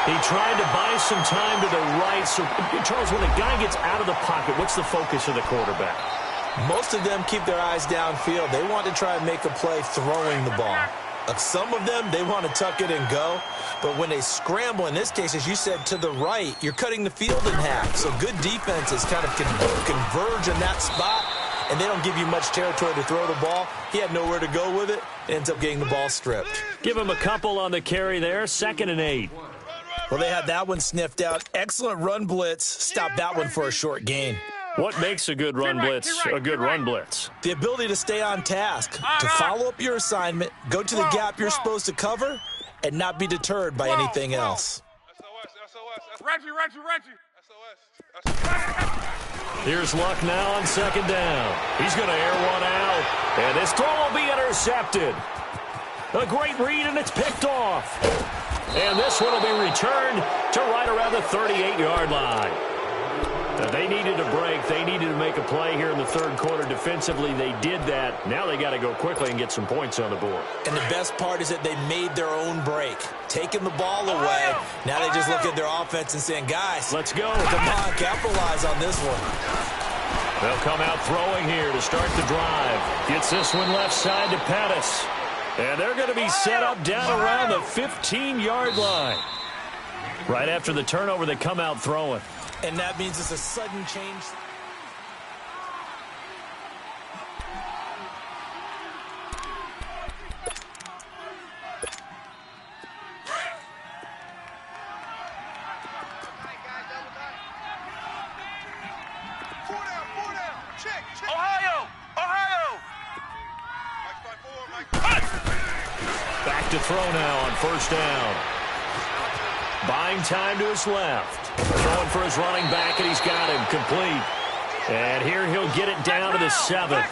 Speaker 1: He tried to buy some time to the right. So, Charles, when a guy gets out of the pocket, what's the focus of the quarterback?
Speaker 2: Most of them keep their eyes downfield. They want to try and make a play throwing the ball. Some of them, they want to tuck it and go. But when they scramble, in this case, as you said, to the right, you're cutting the field in half. So good defenses kind of converge in that spot, and they don't give you much territory to throw the ball. He had nowhere to go with it. Ends up getting the ball stripped.
Speaker 1: Give him a couple on the carry there. 2nd and 8.
Speaker 2: Well, they had that one sniffed out. Excellent run blitz. Stopped that one for a short gain.
Speaker 1: What makes a good run blitz a good run blitz?
Speaker 2: The ability to stay on task, to follow up your assignment, go to the gap you're supposed to cover, and not be deterred by anything else.
Speaker 1: Here's Luck now on 2nd down. He's going to air one out, and this throw will be intercepted. A great read, and it's picked off. And this one will be returned to right around the 38-yard line. They needed a break. They needed to make a play here in the 3rd quarter defensively. They did that. Now they got to go quickly and get some points on the board.
Speaker 2: And the best part is that they made their own break. Taking the ball away. Now they just look at their offense and saying, guys,
Speaker 1: let's go.
Speaker 2: Come on, capitalize on this one.
Speaker 1: They'll come out throwing here to start the drive. Gets this one left side to Pettis. And they're going to be set up down around the 15-yard line. Right after the turnover, they come out throwing.
Speaker 2: And that means it's a sudden change.
Speaker 1: Back to throw now on 1st down. Buying time to his left. Throwing for his running back, and he's got him complete. And here he'll get it down to the 7th.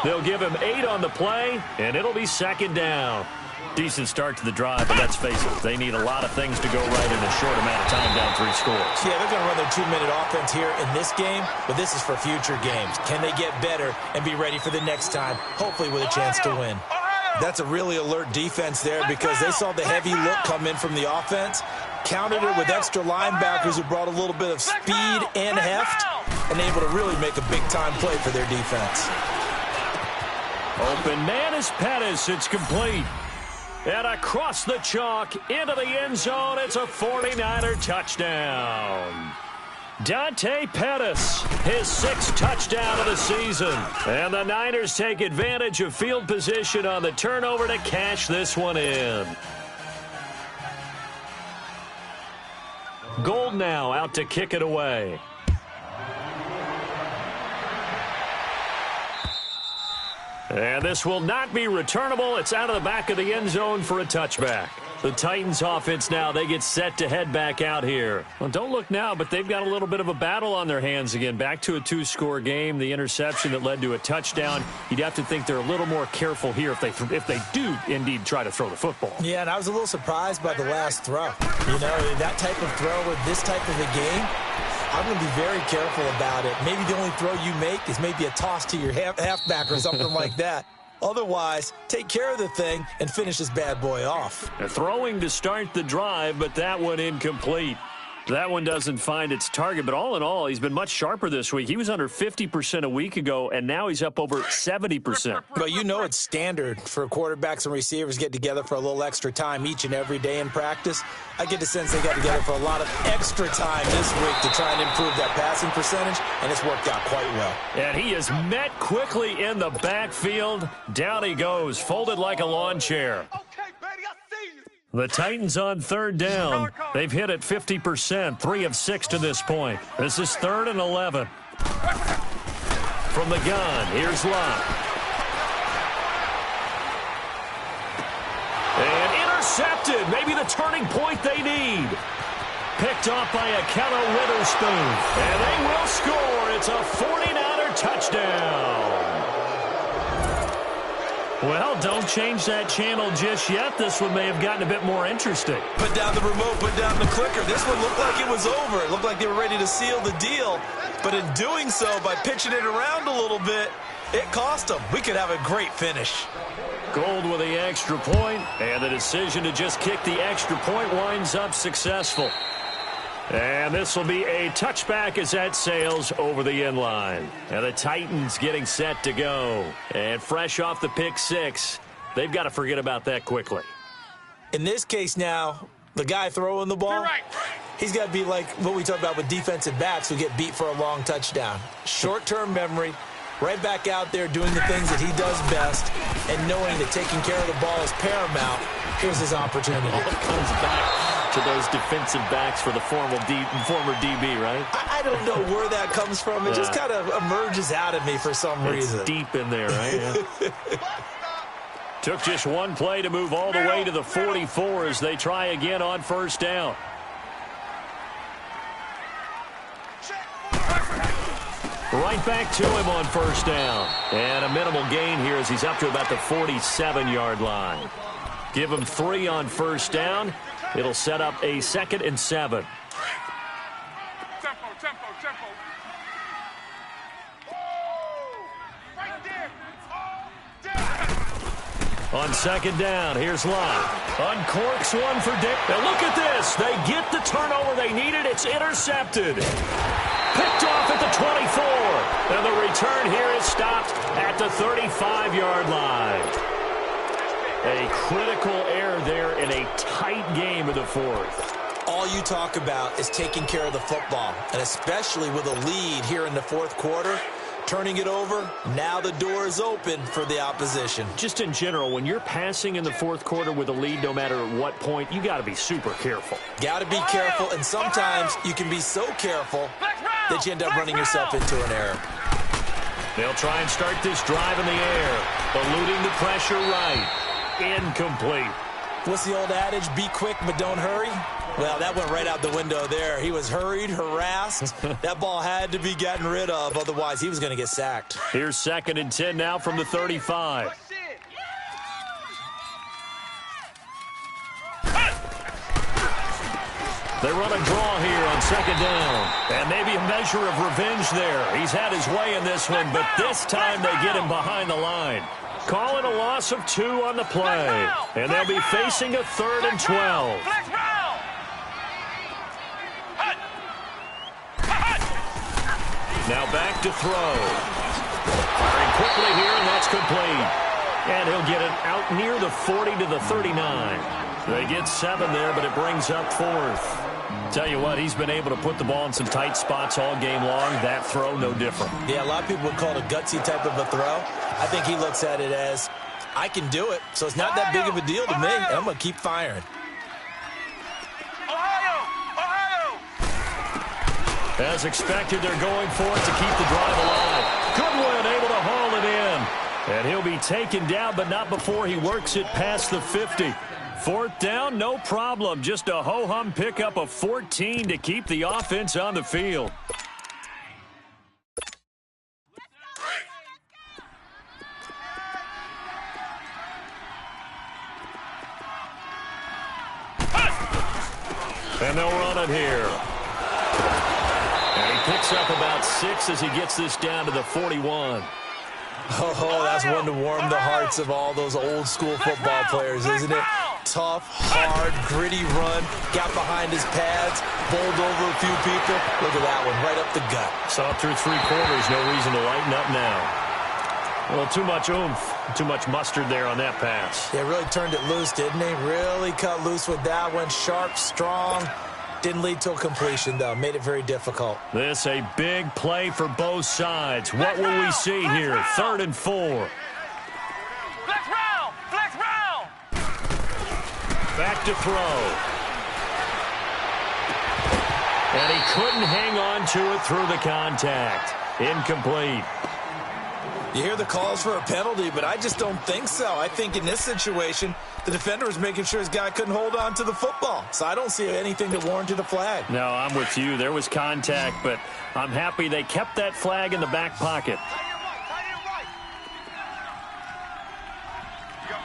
Speaker 1: They'll give him 8 on the play, and it'll be 2nd down. Decent start to the drive, but let's face it, they need a lot of things to go right in a short amount of time, down 3 scores.
Speaker 2: Yeah, they're going to run their 2-minute offense here in this game, but this is for future games. Can they get better and be ready for the next time, hopefully with a chance to win? That's a really alert defense there because they saw the heavy look come in from the offense, countered it with extra linebackers who brought a little bit of speed and heft, and able to really make a big-time play for their defense.
Speaker 1: Open man is Pettis. It's complete. And across the chalk into the end zone, it's a 49er touchdown. Dante Pettis, his 6th touchdown of the season. And the Niners take advantage of field position on the turnover to cash this one in. Gold now out to kick it away. And this will not be returnable. It's out of the back of the end zone for a touchback. The Titans offense now, they get set to head back out here. Well, don't look now, but they've got a little bit of a battle on their hands again. Back to a 2-score game, the interception that led to a touchdown. You'd have to think they're a little more careful here if they do indeed try to throw the football.
Speaker 2: Yeah, and I was a little surprised by the last throw. You know, that type of throw with this type of a game, I'm going to be very careful about it. Maybe the only throw you make is maybe a toss to your halfback or something like that. Otherwise, take care of the thing and finish this bad boy off.
Speaker 1: Throwing to start the drive, but that one incomplete. That one doesn't find its target, but all in all, he's been much sharper this week. He was under 50% a week ago, and now he's up over 70%.
Speaker 2: But you know it's standard for quarterbacks and receivers get together for a little extra time each and every day in practice. I get the sense they got together for a lot of extra time this week to try and improve that passing percentage, and it's worked out quite well.
Speaker 1: And he is met quickly in the backfield. Down he goes, folded like a lawn chair. The Titans on 3rd down. They've hit it 50%, 3 of 6 to this point. This is 3rd and 11. From the gun, here's Locke. And intercepted, maybe the turning point they need. Picked off by Akello Witherspoon. And they will score. It's a 49er touchdown. Well, don't change that channel just yet. This one may have gotten a bit more interesting.
Speaker 2: Put down the remote, put down the clicker. This one looked like it was over. It looked like they were ready to seal the deal. But in doing so, by pitching it around a little bit, it cost them. We could have a great finish.
Speaker 1: Gold with the extra point, and the decision to just kick the extra point winds up successful. And this will be a touchback as that sails over the end line. And the Titans getting set to go. And fresh off the pick 6, they've got to forget about that quickly.
Speaker 2: In this case now, the guy throwing the ball, he's got to be like what we talk about with defensive backs who get beat for a long touchdown. Short-term memory, right back out there doing the things that he does best, and knowing that taking care of the ball is paramount. Here's his opportunity.
Speaker 1: All comes back to those defensive backs for the former DB, right?
Speaker 2: I don't know where that comes from. It just kind of emerges out of me for some reason.
Speaker 1: It's deep in there, right? Yeah. Took just one play to move all the way to the 44 as they try again on 1st down. Right back to him on 1st down. And a minimal gain here as he's up to about the 47-yard line. Give him 3 on 1st down. It'll set up a 2nd and 7. On 2nd down, here's Locke. Uncorks one for Dick. Now look at this. They get the turnover they needed. It's intercepted. Picked off at the 24. And the return here is stopped at the 35-yard line. A critical error there in a tight game of the 4th.
Speaker 2: All you talk about is taking care of the football, and especially with a lead here in the 4th quarter, turning it over, now the door is open for the opposition.
Speaker 1: Just in general, when you're passing in the 4th quarter with a lead, no matter at what point, you got to be super careful.
Speaker 2: Got to be careful, and sometimes you can be so careful that you end up running yourself into an error.
Speaker 1: They'll try and start this drive in the air, eluding the pressure right. Incomplete.
Speaker 2: What's the old adage? Be quick, but don't hurry. Well, that went right out the window there. He was hurried, harassed. That ball had to be gotten rid of. Otherwise, he was going to get sacked.
Speaker 1: Here's 2nd and 10 now from the 35. They run a draw here on 2nd down. And maybe a measure of revenge there. He's had his way in this one, but this time they get him behind the line. Call it a loss of 2 on the play. And they'll be facing a 3rd and 12. Now back to throw. Firing quickly here, and that's complete. And he'll get it out near the 40 to the 39. They get 7 there, but it brings up 4th. Tell you what, he's been able to put the ball in some tight spots all game long. That throw, no different.
Speaker 2: Yeah, a lot of people would call it a gutsy type of a throw. I think he looks at it as, I can do it, so it's not that big of a deal to me, and I'm going to keep firing.
Speaker 1: As expected, they're going for it to keep the drive alive. Goodwin able to haul it in. And he'll be taken down, but not before he works it past the 50. 4th down, no problem. Just a ho-hum pickup of 14 to keep the offense on the field. And they'll run it here. And he picks up about 6 as he gets this down to the 41.
Speaker 2: Oh, that's one to warm the hearts of all those old-school football players, isn't it? Tough, hard, gritty run, got behind his pads, bowled over a few people. Look at that one, right up the gut.
Speaker 1: Saw through 3 quarters, no reason to lighten up now. Well, too much oomph, too much mustard there on that pass.
Speaker 2: Yeah, really turned it loose, didn't he? Really cut loose with that one. Sharp, strong. Didn't lead to a completion, though. Made it very difficult.
Speaker 1: This a big play for both sides. What will we see here? 3rd and 4.
Speaker 3: Flex round! Flex round!
Speaker 1: Back to throw. And he couldn't hang on to it through the contact. Incomplete.
Speaker 2: You hear the calls for a penalty, but I just don't think so. I think in this situation, the defender was making sure his guy couldn't hold on to the football. So I don't see anything that warranted a flag.
Speaker 1: No, I'm with you. There was contact, but I'm happy they kept that flag in the back pocket.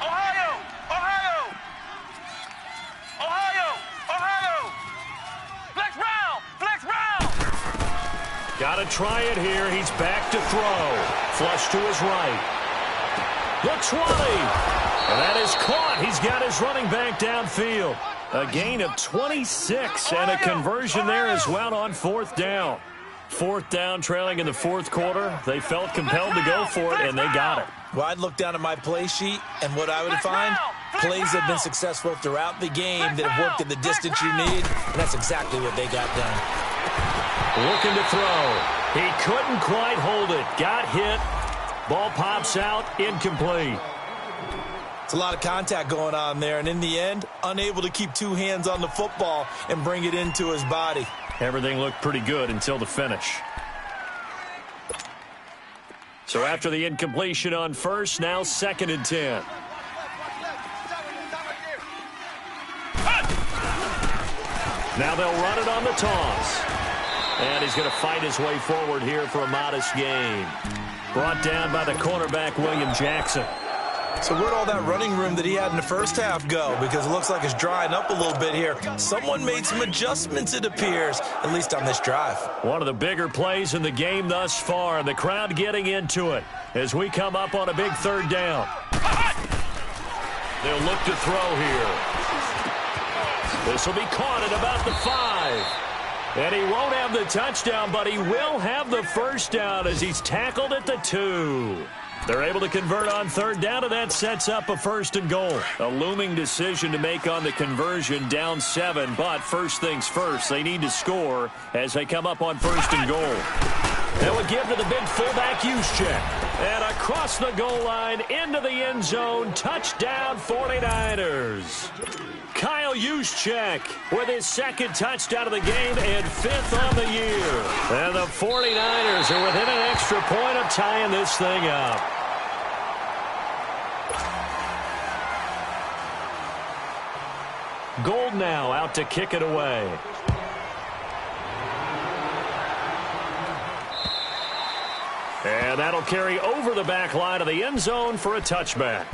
Speaker 3: Ohio! Ohio! Ohio! Ohio! Flex round! Flex round!
Speaker 1: Got to try it here. He's back to throw. Flush to his right. The 20. And that is caught. He's got his running back downfield. A gain of 26 and a conversion there as well on 4th down. 4th down, trailing in the 4th quarter. They felt compelled to go for it, and they got it.
Speaker 2: Well, I'd look down at my play sheet, and what I would find, plays have been successful throughout the game that have worked at the distance you need, and that's exactly what they got done.
Speaker 1: Looking to throw. He couldn't quite hold it. Got hit. Ball pops out. Incomplete.
Speaker 2: It's a lot of contact going on there, and in the end, unable to keep 2 hands on the football and bring it into his body.
Speaker 1: Everything looked pretty good until the finish. So after the incompletion on 1st, now 2nd and 10. Now they'll run it on the toss. And he's going to fight his way forward here for a modest gain. Brought down by the cornerback, William Jackson.
Speaker 2: So where'd all that running room that he had in the first half go? Because it looks like it's drying up a little bit here. Someone made some adjustments, it appears, at least on this drive.
Speaker 1: One of the bigger plays in the game thus far, and the crowd getting into it as we come up on a big 3rd down. They'll look to throw here. This will be caught at about the 5. And he won't have the touchdown, but he will have the 1st down as he's tackled at the 2. They're able to convert on 3rd down, and that sets up a 1st and goal. A looming decision to make on the conversion, down 7, but first things first, they need to score as they come up on 1st and goal. They will give to the big fullback Juszczyk. And across the goal line, into the end zone, touchdown 49ers. Kyle Juszczyk with his 2nd touchdown of the game and 5th on the year. And the 49ers are within an extra point of tying this thing up. Gold now out to kick it away. And that'll carry over the back line of the end zone for a touchback.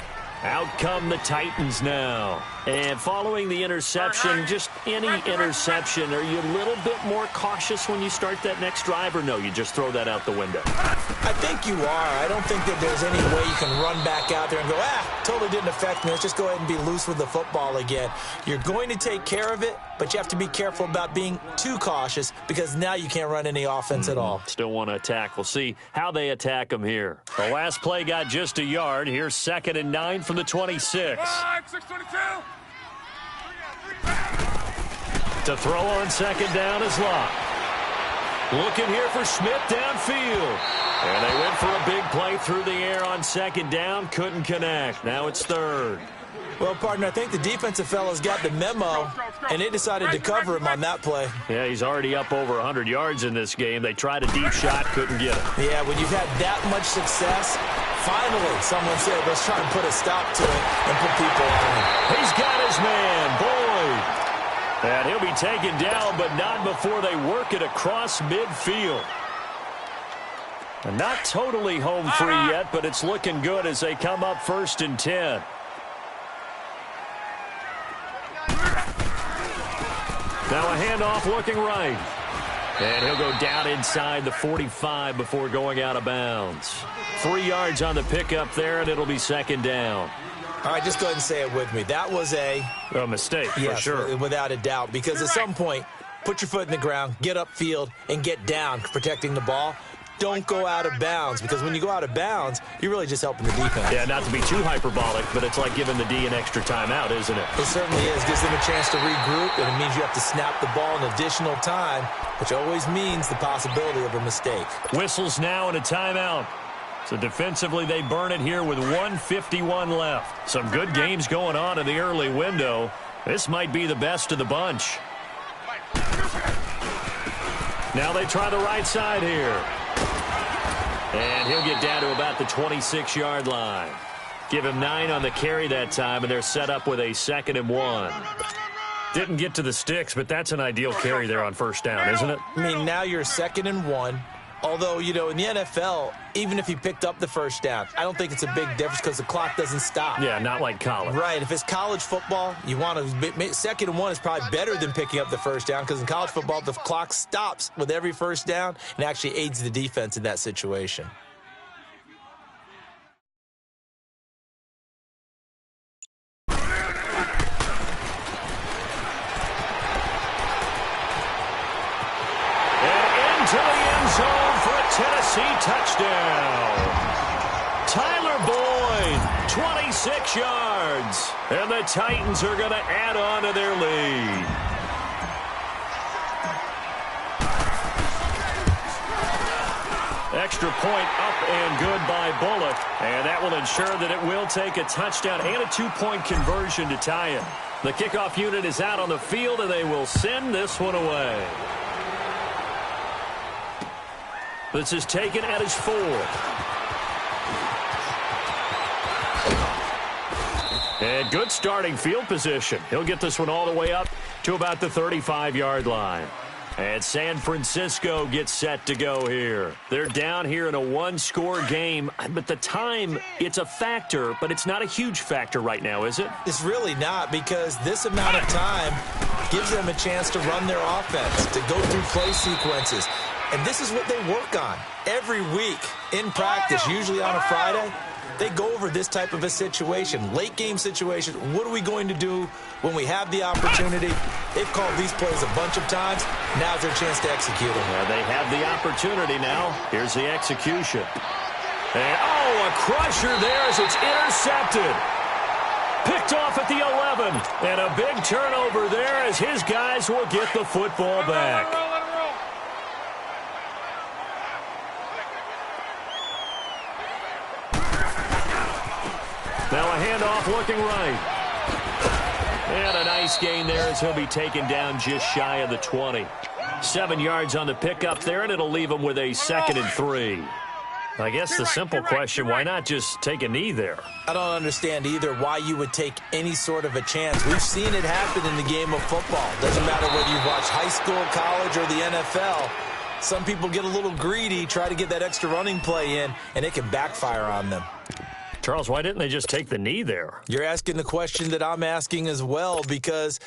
Speaker 1: Out come the Titans now. And following the interception, just any interception, are you a little bit more cautious when you start that next drive, or no, you just throw that out the window?
Speaker 2: I think you are. I don't think that there's any way you can run back out there and go, totally didn't affect me. Let's just go ahead and be loose with the football again. You're going to take care of it, but you have to be careful about being too cautious because now you can't run any offense at all.
Speaker 1: Still want to attack. We'll see how they attack them here. The last play got just a yard. Here's 2nd and 9 from the 26.
Speaker 3: 622.
Speaker 1: To throw on 2nd down is Locke. Looking here for Smith downfield. And they went for a big play through the air on 2nd down. Couldn't connect. Now it's 3rd.
Speaker 2: Well, partner, I think the defensive fellas got the memo, and they decided to cover him on that play.
Speaker 1: Yeah, he's already up over 100 yards in this game. They tried a deep shot, couldn't get it.
Speaker 2: Yeah, when you've had that much success, finally someone said, let's try and put a stop to it and put people on him.
Speaker 1: He's got his man, Boyd. And he'll be taken down, but not before they work it across midfield. And not totally home free yet, but it's looking good as they come up 1st and 10. Now a handoff looking right. And he'll go down inside the 45 before going out of bounds. 3 yards on the pickup there, and it'll be 2nd down.
Speaker 2: All right, just go ahead and say it with me. That was a
Speaker 1: mistake,
Speaker 2: yes,
Speaker 1: for sure.
Speaker 2: Without a doubt, because at some point, put your foot in the ground, get upfield, and get down protecting the ball. Don't go out of bounds, because when you go out of bounds, you're really just helping the defense.
Speaker 1: Yeah, not to be too hyperbolic, but it's like giving the D an extra timeout, isn't it?
Speaker 2: It certainly is. Gives them a chance to regroup, and it means you have to snap the ball in additional time, which always means the possibility of a mistake.
Speaker 1: Whistles now and a timeout. So defensively, they burn it here with 1:51 left. Some good games going on in the early window. This might be the best of the bunch. Now they try the right side here. And he'll get down to about the 26-yard line. Give him 9 on the carry that time, and they're set up with a 2nd and 1. Didn't get to the sticks, but that's an ideal carry there on 1st down, isn't it?
Speaker 2: I mean, now you're 2nd and 1. Although, you know, in the NFL, even if he picked up the 1st down, I don't think it's a big difference because the clock doesn't stop.
Speaker 1: Yeah, not like college.
Speaker 2: Right. If it's college football, you want to 2nd and 1 is probably better than picking up the 1st down because in college football, the clock stops with every 1st down and actually aids the defense in that situation.
Speaker 1: Tennessee touchdown. Tyler Boyd, 26 yards. And the Titans are going to add on to their lead. Extra point up and good by Bullock. And that will ensure that it will take a touchdown and a 2-point conversion to tie it. The kickoff unit is out on the field, and they will send this one away. This is taken at his 4. And good starting field position. He'll get this one all the way up to about the 35-yard line. And San Francisco gets set to go here. They're down here in a 1-score game, but the time, it's a factor, but it's not a huge factor right now, is it?
Speaker 2: It's really not, because this amount of time gives them a chance to run their offense, to go through play sequences. And this is what they work on every week in practice, usually on a Friday. They go over this type of a situation, late game situation. What are we going to do when we have the opportunity? They've called these plays a bunch of times. Now's their chance to execute them.
Speaker 1: Well, they have the opportunity now. Here's the execution. And, a crusher there as it's intercepted. Picked off at the 11. And a big turnover there as his guys will get the football back. Now a handoff looking right. And a nice gain there as he'll be taken down just shy of the 20. 7 yards on the pickup there, and it'll leave him with a 2nd and 3. I guess the simple question, why not just take a knee there?
Speaker 2: I don't understand either why you would take any sort of a chance. We've seen it happen in the game of football. Doesn't matter whether you watch high school, college, or the NFL. Some people get a little greedy, try to get that extra running play in, and it can backfire on them.
Speaker 1: Charles, why didn't they just take the knee there?
Speaker 2: You're asking the question that I'm asking as well, because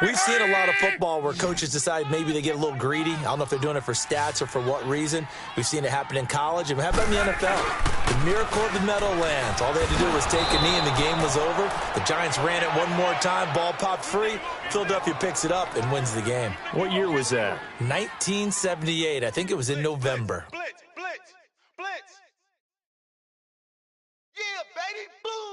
Speaker 2: we've seen a lot of football where coaches decide maybe they get a little greedy. I don't know if they're doing it for stats or for what reason. We've seen it happen in college. And how about in the NFL? The miracle of the Meadowlands. All they had to do was take a knee and the game was over. The Giants ran it one more time. Ball popped free. Philadelphia picks it up and wins the game.
Speaker 1: What year was that?
Speaker 2: 1978. I think it was in November.
Speaker 3: Blitz, blitz, blitz. Yeah, baby, boom.